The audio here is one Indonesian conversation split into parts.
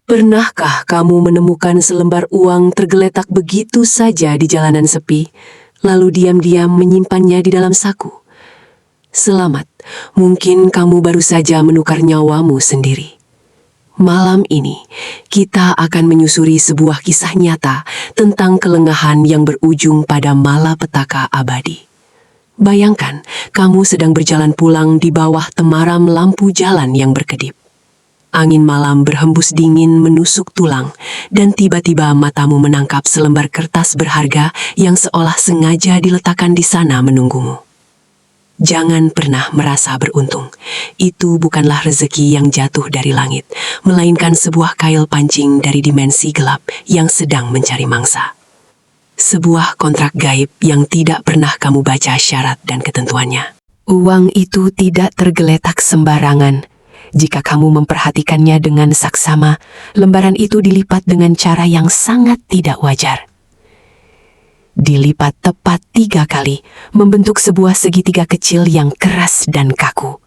Pernahkah kamu menemukan selembar uang tergeletak begitu saja di jalanan sepi, lalu diam-diam menyimpannya di dalam saku? Selamat, mungkin kamu baru saja menukar nyawamu sendiri. Malam ini, kita akan menyusuri sebuah kisah nyata tentang kelengahan yang berujung pada malapetaka abadi. Bayangkan, kamu sedang berjalan pulang di bawah temaram lampu jalan yang berkedip. Angin malam berhembus dingin menusuk tulang, dan tiba-tiba matamu menangkap selembar kertas berharga yang seolah sengaja diletakkan di sana menunggumu. Jangan pernah merasa beruntung. Itu bukanlah rezeki yang jatuh dari langit, melainkan sebuah kail pancing dari dimensi gelap yang sedang mencari mangsa. Sebuah kontrak gaib yang tidak pernah kamu baca syarat dan ketentuannya. Uang itu tidak tergeletak sembarangan. Jika kamu memperhatikannya dengan saksama, lembaran itu dilipat dengan cara yang sangat tidak wajar. Dilipat tepat 3 kali, membentuk sebuah segitiga kecil yang keras dan kaku.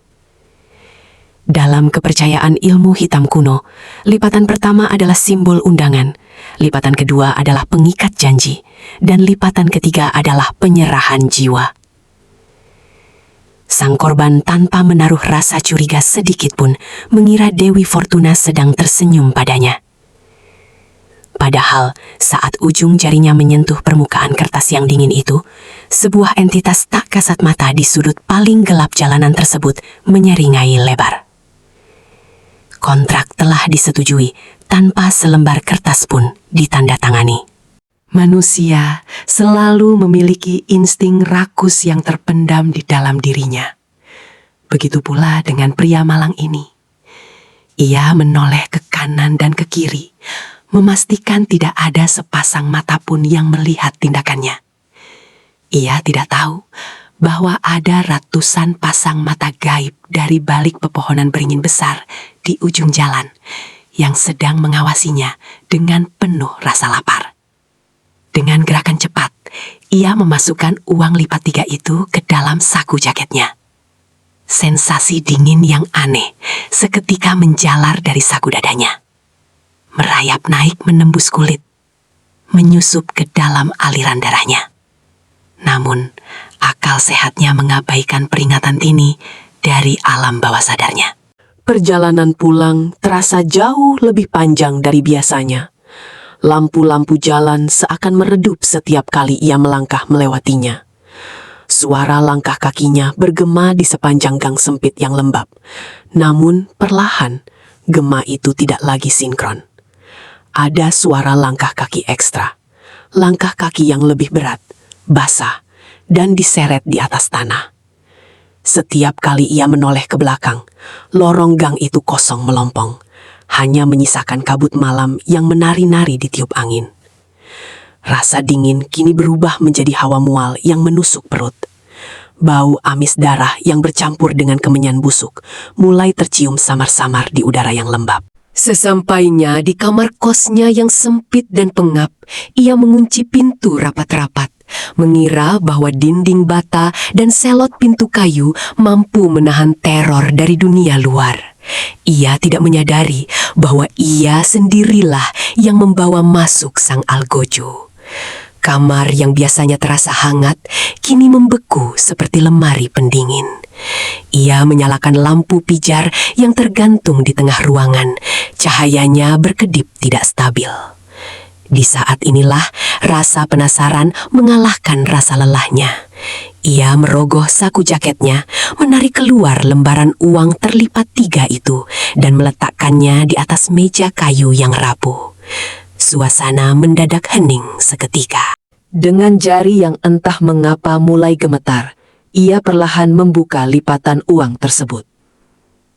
Dalam kepercayaan ilmu hitam kuno, lipatan pertama adalah simbol undangan, lipatan kedua adalah pengikat janji, dan lipatan ketiga adalah penyerahan jiwa. Sang korban tanpa menaruh rasa curiga sedikit pun mengira Dewi Fortuna sedang tersenyum padanya. Padahal saat ujung jarinya menyentuh permukaan kertas yang dingin itu, sebuah entitas tak kasat mata di sudut paling gelap jalanan tersebut menyeringai lebar. Kontrak telah disetujui tanpa selembar kertas pun ditandatangani. Manusia selalu memiliki insting rakus yang terpendam di dalam dirinya. Begitu pula dengan pria malang ini. Ia menoleh ke kanan dan ke kiri, memastikan tidak ada sepasang mata pun yang melihat tindakannya. Ia tidak tahu bahwa ada ratusan pasang mata gaib dari balik pepohonan beringin besar di ujung jalan yang sedang mengawasinya dengan penuh rasa lapar. Dengan gerakan cepat, ia memasukkan uang lipat 3 itu ke dalam saku jaketnya. Sensasi dingin yang aneh seketika menjalar dari saku dadanya. Merayap naik menembus kulit, menyusup ke dalam aliran darahnya. Namun, akal sehatnya mengabaikan peringatan ini dari alam bawah sadarnya. Perjalanan pulang terasa jauh lebih panjang dari biasanya. Lampu-lampu jalan seakan meredup setiap kali ia melangkah melewatinya. Suara langkah kakinya bergema di sepanjang gang sempit yang lembab. Namun perlahan, gema itu tidak lagi sinkron. Ada suara langkah kaki ekstra. Langkah kaki yang lebih berat, basah, dan diseret di atas tanah. Setiap kali ia menoleh ke belakang, lorong gang itu kosong melompong. Hanya menyisakan kabut malam yang menari-nari di tiup angin. Rasa dingin kini berubah menjadi hawa mual yang menusuk perut. Bau amis darah yang bercampur dengan kemenyan busuk mulai tercium samar-samar di udara yang lembab. Sesampainya di kamar kosnya yang sempit dan pengap, ia mengunci pintu rapat-rapat, mengira bahwa dinding bata dan selot pintu kayu mampu menahan teror dari dunia luar. Ia tidak menyadari bahwa ia sendirilah yang membawa masuk sang algojo. Kamar yang biasanya terasa hangat, kini membeku seperti lemari pendingin. Ia menyalakan lampu pijar yang tergantung di tengah ruangan. Cahayanya berkedip tidak stabil. Di saat inilah rasa penasaran mengalahkan rasa lelahnya. Ia merogoh saku jaketnya, menarik keluar lembaran uang terlipat 3 itu, dan meletakkannya di atas meja kayu yang rapuh. Suasana mendadak hening seketika. Dengan jari yang entah mengapa mulai gemetar, ia perlahan membuka lipatan uang tersebut.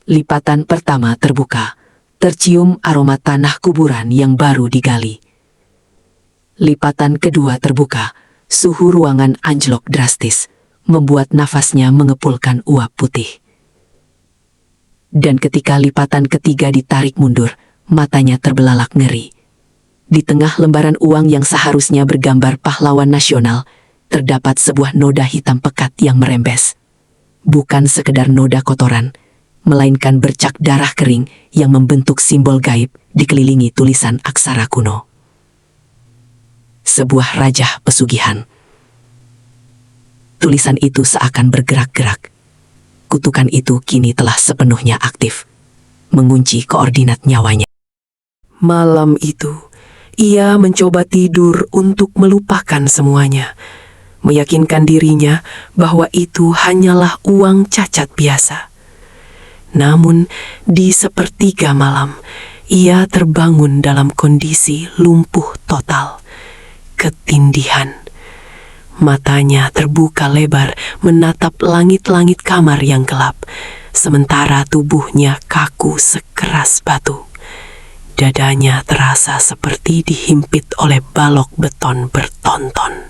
Lipatan pertama terbuka, tercium aroma tanah kuburan yang baru digali. Lipatan kedua terbuka, suhu ruangan anjlok drastis, membuat nafasnya mengepulkan uap putih. Dan ketika lipatan ketiga ditarik mundur, matanya terbelalak ngeri. Di tengah lembaran uang yang seharusnya bergambar pahlawan nasional, terdapat sebuah noda hitam pekat yang merembes. Bukan sekedar noda kotoran, melainkan bercak darah kering yang membentuk simbol gaib dikelilingi tulisan aksara kuno. Sebuah rajah pesugihan. Tulisan itu seakan bergerak-gerak. Kutukan itu kini telah sepenuhnya aktif, mengunci koordinat nyawanya. Malam itu, ia mencoba tidur untuk melupakan semuanya, meyakinkan dirinya bahwa itu hanyalah uang cacat biasa. Namun, di sepertiga malam, ia terbangun dalam kondisi lumpuh total, ketindihan. Matanya terbuka lebar menatap langit-langit kamar yang gelap, sementara tubuhnya kaku sekeras batu. Dadanya terasa seperti dihimpit oleh balok beton bertonton.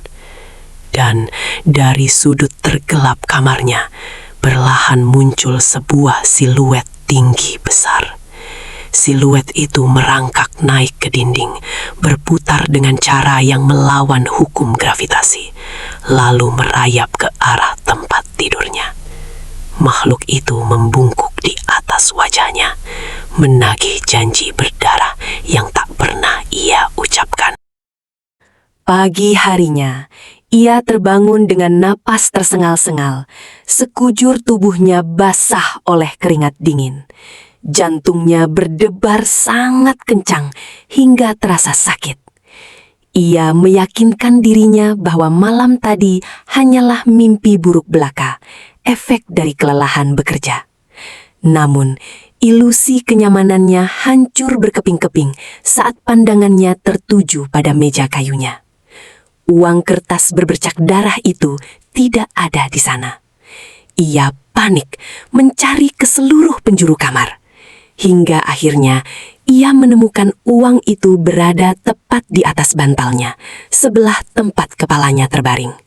Dan dari sudut tergelap kamarnya, perlahan muncul sebuah siluet tinggi besar. Siluet itu merangkak naik ke dinding, berputar dengan cara yang melawan hukum gravitasi, lalu merayap ke arah tempat tidurnya. Makhluk itu membungkuk di atas wajahnya, menagih janji berdarah yang tak pernah ia ucapkan. Pagi harinya, ia terbangun dengan napas tersengal-sengal, sekujur tubuhnya basah oleh keringat dingin. Jantungnya berdebar sangat kencang hingga terasa sakit. Ia meyakinkan dirinya bahwa malam tadi hanyalah mimpi buruk belaka, efek dari kelelahan bekerja. Namun, ilusi kenyamanannya hancur berkeping-keping saat pandangannya tertuju pada meja kayunya. Uang kertas berbercak darah itu tidak ada di sana. Ia panik mencari ke seluruh penjuru kamar. Hingga akhirnya ia menemukan uang itu berada tepat di atas bantalnya, sebelah tempat kepalanya terbaring.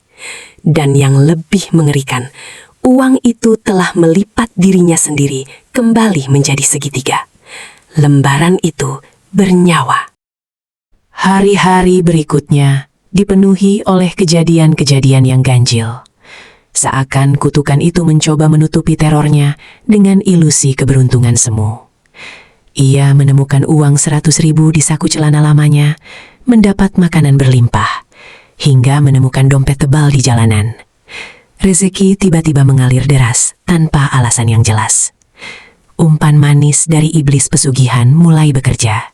Dan yang lebih mengerikan, uang itu telah melipat dirinya sendiri kembali menjadi segitiga. Lembaran itu bernyawa. Hari-hari berikutnya dipenuhi oleh kejadian-kejadian yang ganjil. Seakan kutukan itu mencoba menutupi terornya dengan ilusi keberuntungan semu. Ia menemukan uang 100.000 di saku celana lamanya, mendapat makanan berlimpah, hingga menemukan dompet tebal di jalanan. Rezeki tiba-tiba mengalir deras tanpa alasan yang jelas. Umpan manis dari iblis pesugihan mulai bekerja,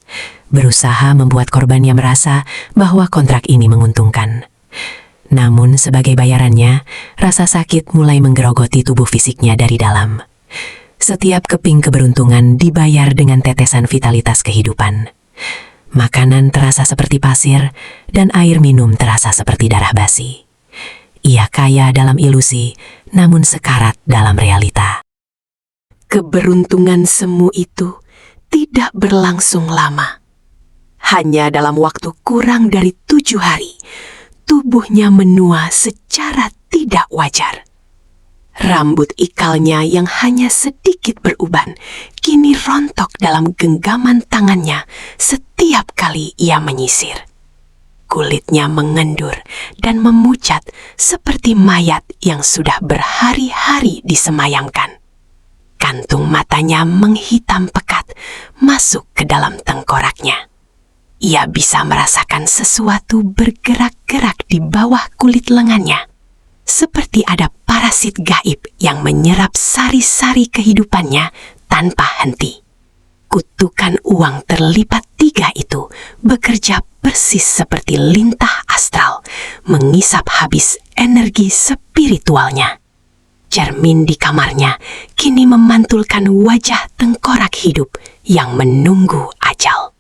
berusaha membuat korbannya merasa bahwa kontrak ini menguntungkan. Namun sebagai bayarannya, rasa sakit mulai menggerogoti tubuh fisiknya dari dalam. Setiap keping keberuntungan dibayar dengan tetesan vitalitas kehidupan. Makanan terasa seperti pasir, dan air minum terasa seperti darah basi. Ia kaya dalam ilusi, namun sekarat dalam realita. Keberuntungan semu itu tidak berlangsung lama. Hanya dalam waktu kurang dari 7 hari, tubuhnya menua secara tidak wajar. Rambut ikalnya yang hanya sedikit beruban, kini rontok dalam genggaman tangannya setiap kali ia menyisir. Kulitnya mengendur dan memucat seperti mayat yang sudah berhari-hari disemayamkan. Kantung matanya menghitam pekat masuk ke dalam tengkoraknya. Ia bisa merasakan sesuatu bergerak-gerak di bawah kulit lengannya. Seperti ada parasit gaib yang menyerap sari-sari kehidupannya tanpa henti. Kutukan uang terlipat 3 itu bekerja persis seperti lintah astral, mengisap habis energi spiritualnya. Cermin di kamarnya kini memantulkan wajah tengkorak hidup yang menunggu ajal.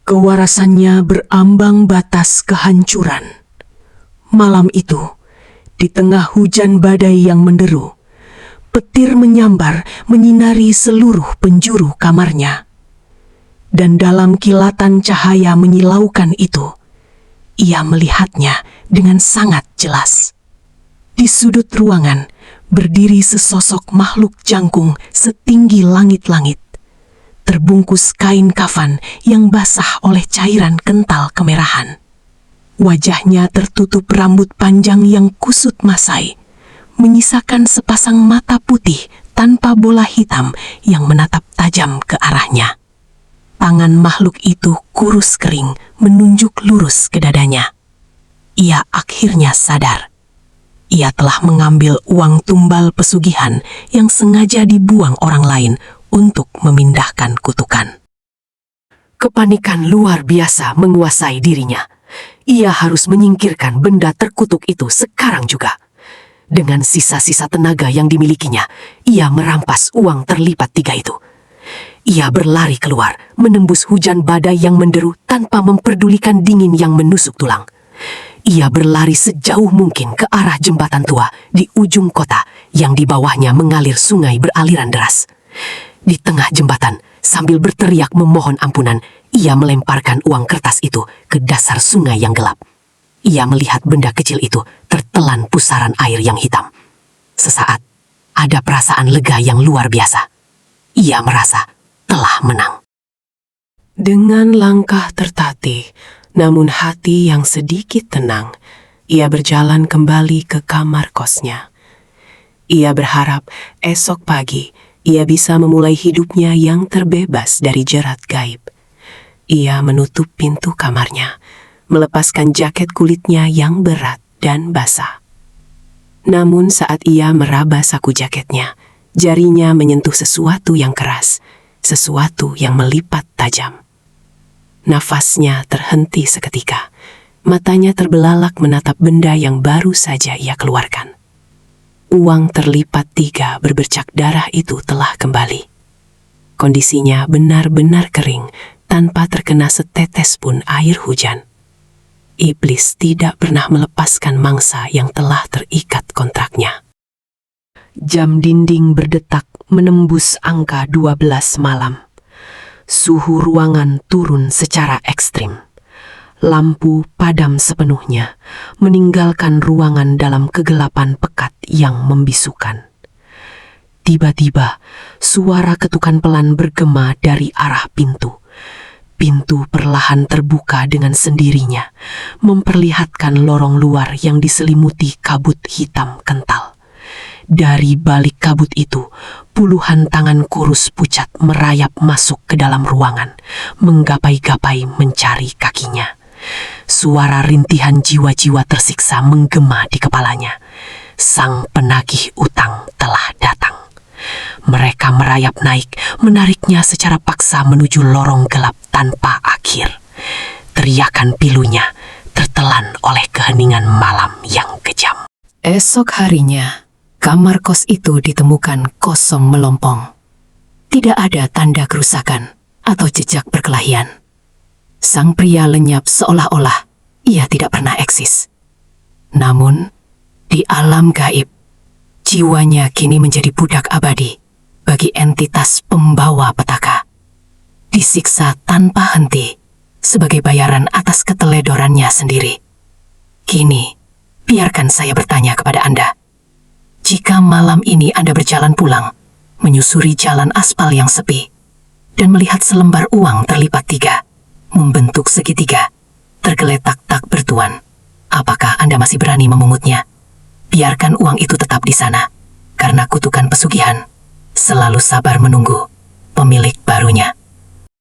Kewarasannya berambang batas kehancuran. Malam itu, di tengah hujan badai yang menderu, petir menyambar menyinari seluruh penjuru kamarnya. Dan dalam kilatan cahaya menyilaukan itu, ia melihatnya dengan sangat jelas. Di sudut ruangan berdiri sesosok makhluk jangkung setinggi langit-langit, terbungkus kain kafan yang basah oleh cairan kental kemerahan. Wajahnya tertutup rambut panjang yang kusut masai, menyisakan sepasang mata putih tanpa bola hitam yang menatap tajam ke arahnya. Tangan makhluk itu kurus kering, menunjuk lurus ke dadanya. Ia akhirnya sadar. Ia telah mengambil uang tumbal pesugihan yang sengaja dibuang orang lain untuk memindahkan kutukan. Kepanikan luar biasa menguasai dirinya. Ia harus menyingkirkan benda terkutuk itu sekarang juga. Dengan sisa-sisa tenaga yang dimilikinya, ia merampas uang terlipat 3 itu. Ia berlari keluar, menembus hujan badai yang menderu tanpa memperdulikan dingin yang menusuk tulang. Ia berlari sejauh mungkin ke arah jembatan tua di ujung kota yang di bawahnya mengalir sungai beraliran deras. Di tengah jembatan, sambil berteriak memohon ampunan, ia melemparkan uang kertas itu ke dasar sungai yang gelap. Ia melihat benda kecil itu tertelan pusaran air yang hitam. Sesaat, ada perasaan lega yang luar biasa. Ia merasa telah menang. Dengan langkah tertatih, namun hati yang sedikit tenang, ia berjalan kembali ke kamar kosnya. Ia berharap esok pagi ia bisa memulai hidupnya yang terbebas dari jerat gaib. Ia menutup pintu kamarnya, melepaskan jaket kulitnya yang berat dan basah. Namun saat ia meraba saku jaketnya, jarinya menyentuh sesuatu yang keras, sesuatu yang melipat tajam. Nafasnya terhenti seketika. Matanya terbelalak menatap benda yang baru saja ia keluarkan. Uang terlipat 3 berbercak darah itu telah kembali. Kondisinya benar-benar kering, tanpa terkena setetes pun air hujan. Iblis tidak pernah melepaskan mangsa yang telah terikat kontraknya. Jam dinding berdetak menembus angka 12 malam. Suhu ruangan turun secara ekstrim. Lampu padam sepenuhnya, meninggalkan ruangan dalam kegelapan pekat yang membisukan. Tiba-tiba, suara ketukan pelan bergema dari arah pintu. Pintu perlahan terbuka dengan sendirinya, memperlihatkan lorong luar yang diselimuti kabut hitam kental. Dari balik kabut itu, puluhan tangan kurus pucat merayap masuk ke dalam ruangan, menggapai-gapai mencari kakinya. Suara rintihan jiwa-jiwa tersiksa menggema di kepalanya. Sang penagih utang telah datang. Mereka merayap naik, menariknya secara paksa menuju lorong gelap tanpa akhir. Teriakan pilunya tertelan oleh keheningan malam yang kejam. Esok harinya, kamar kos itu ditemukan kosong melompong. Tidak ada tanda kerusakan atau jejak perkelahian. Sang pria lenyap seolah-olah ia tidak pernah eksis. Namun, di alam gaib, jiwanya kini menjadi budak abadi bagi entitas pembawa petaka. Disiksa tanpa henti sebagai bayaran atas keteledorannya sendiri. Kini, biarkan saya bertanya kepada Anda. Jika malam ini Anda berjalan pulang, menyusuri jalan aspal yang sepi, dan melihat selembar uang terlipat 3, membentuk segitiga, tergeletak tak bertuan, apakah Anda masih berani memungutnya? Biarkan uang itu tetap di sana, karena kutukan pesugihan selalu sabar menunggu pemilik barunya.